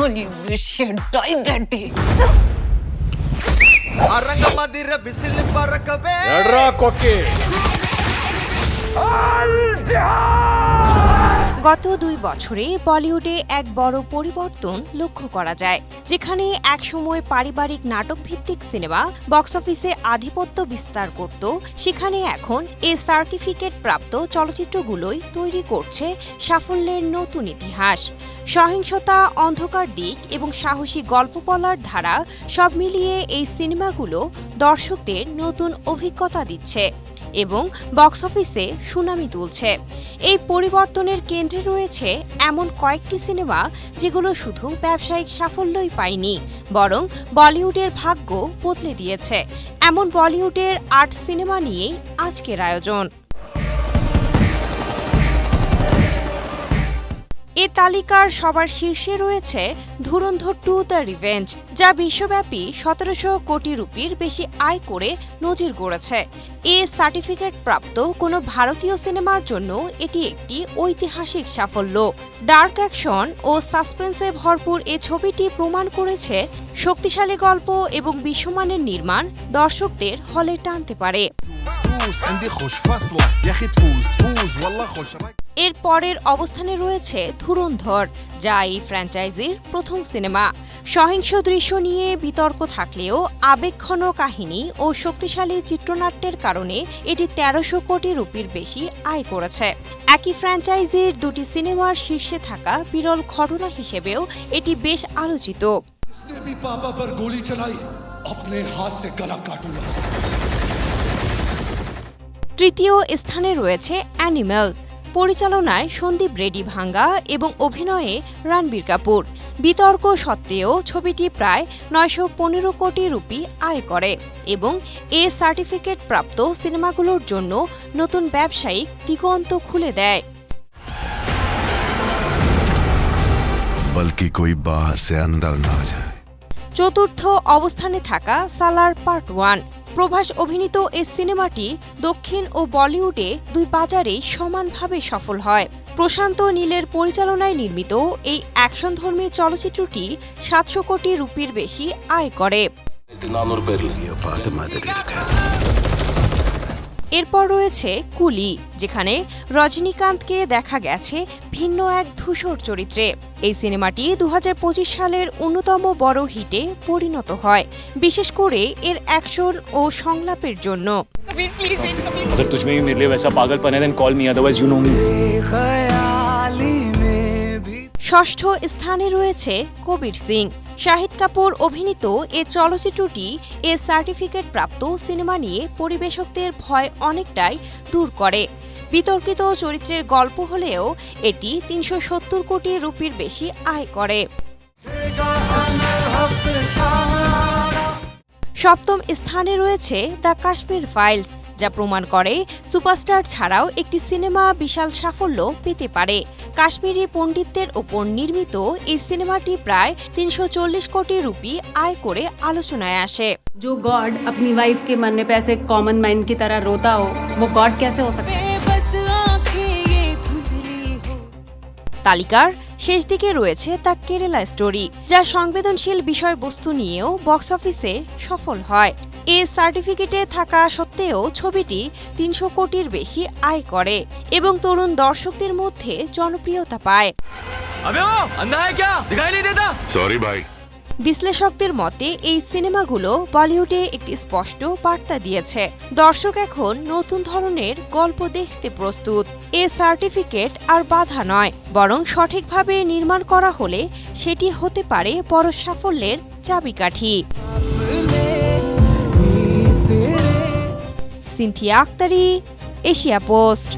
only wish I'd died that day. গত 2 বছরে বলিউডে এক বড় পরিবর্তন লক্ষ্য করা যায়, যেখানে একসময় পারিবারিক নাটক ভিত্তিক সিনেমা বক্স অফিসে আধিপত্য বিস্তার করত, সেখানে এখন এ সার্টিফিকেট প্রাপ্ত চলচ্চিত্রগুলোই তৈরি করছে সাফল্যের নতুন ইতিহাস। সহিংসতা, অন্ধকার দিক এবং সাহসী গল্প বলার ধারা সব মিলিয়ে এই সিনেমাগুলো দর্শকদের নতুন অভিজ্ঞতা দিচ্ছে এবং বক্স অফিসে সুনামি তুলছে। এই পরিবর্তনের কেন্দ্রে রয়েছে এমন কয়েকটি সিনেমা যেগুলো শুধু ব্যবসায়িক সাফল্যই পায়নি, বরং বলিউডের ভাগ্য বদলে দিয়েছে। এমন বলিউডের 8 সিনেমা নিয়েই আজকের আয়োজন। এ তালিকার সবার শীর্ষে রয়েছে ধুরন্ধর 2 দ্য রিভেঞ্জ, যা বিশ্বব্যাপী 1700 কোটি রুপির বেশি আয় করে নজির গড়েছে। এ সার্টিফিকেট প্রাপ্ত কোনো ভারতীয় সিনেমার জন্য এটি একটি ঐতিহাসিক সাফল্য। ডার্ক অ্যাকশন ও সাসপেন্সে ভরপুর এ ছবিটি প্রমাণ করেছে শক্তিশালী গল্প এবং বিশ্বমানের নির্মাণ দর্শকদের হলে টানতে পারে। এর পরের অবস্থানে রয়েছে ধুরন্ধর, যা এই ফ্র্যাঞ্চাইজির প্রথম সিনেমা। সহিংস দৃশ্য নিয়ে বিতর্ক থাকলেও আবেগঘন কাহিনী ও শক্তিশালী চিত্রনাট্যের কারণে এটি 1300 কোটি রুপির বেশি আয় করেছে। একই ফ্র্যাঞ্চাইজির 2টি সিনেমার শীর্ষে থাকা বিরল ঘটনা হিসেবেও এটি বেশ আলোচিত। তৃতীয় স্থানে রয়েছে অ্যানিমেল, পরিচালনায় সন্দীপ রেড্ডি ভাঙ্গা এবং অভিনয়ে রণবীর কাপুর। বিতর্ক সত্ত্বেও ছবিটি প্রায় 915 কোটি রুপি আয় করে এবং এ সার্টিফিকেট প্রাপ্ত সিনেমাগুলোর জন্য নতুন ব্যবসায়িক দিগন্ত খুলে দেয়। বলকি কোই বাহার সে অন্দর না যায়। চতুর্থ অবস্থানে থাকা সালার পার্ট 1। প্রভাস অভিনীত এই সিনেমাটি দক্ষিণ ও বলিউডে 2 বাজারেই সমানভাবে সফল হয়। প্রশান্ত নীলের পরিচালনায় নির্মিত এই অ্যাকশনধর্মী চলচ্চিত্রটি 700 কোটি রুপির বেশি আয় করে। এরপর রয়েছে কুলি, যেখানে রজনীকান্তকে দেখা গেছে ভিন্ন এক ধূসর চরিত্রে। এই সিনেমাটি 2025 সালের অন্যতম বড় হিটে পরিণত হয়, বিশেষ করে এর অ্যাকশন ও সংলাপের জন্য। अगर तुझ में भी मेरे लिए वैसा पागलपन है then call me otherwise you know me. ষষ্ঠ স্থানে রয়েছে কবির সিং। শাহিদ কাপুর অভিনীত এ চলচ্চিত্রটি এ সার্টিফিকেট প্রাপ্ত সিনেমা নিয়ে পরিবেশকদের ভয় অনেকটাই দূর করে। বিতর্কিত চরিত্রের গল্প হলেও এটি 370 কোটি রুপির বেশি আয় করে। সপ্তম স্থানে রয়েছে দ্য কাশ্মীর ফাইলস, যা প্রমাণ করে সুপারস্টার ছাড়াও একটি সিনেমা বিশাল সাফল্য পেতে পারে। কাশ্মীরি পণ্ডিতদের ওপর নির্মিত এই সিনেমাটি প্রায় 340 কোটি রুপি আয় করে আলোচনায় আসে। जो गॉड अपनी वाइफ के मरने पे ऐसे कॉमन मैन की तरह रोता हो, वो गॉड कैसे हो सकता है? তালিকার শেষ দিকে রয়েছে দ্য কেরালা স্টোরি, যা সংবেদনশীল বিষয়বস্তু নিয়েও বক্স অফিসে সফল হয়। এ সার্টিফিকেটে থাকা সত্ত্বেও ছবিটি 300 কোটির বেশি আয় করে এবং তরুণ দর্শকদের মধ্যে জনপ্রিয়তা পায়। সরি ভাই। বিশ্লেষকদের মতে এই সিনেমাগুলো বলিউডে একটি স্পষ্ট বার্তা দিয়েছে, দর্শক এখন নতুন ধরনের গল্প দেখতে প্রস্তুত। এ সার্টিফিকেট আর বাধা নয়, বরং সঠিকভাবে নির্মাণ করা হলে সেটি হতে পারে বড় সাফল্যের চাবিকাঠি। Sinthia Aktari, Asia post.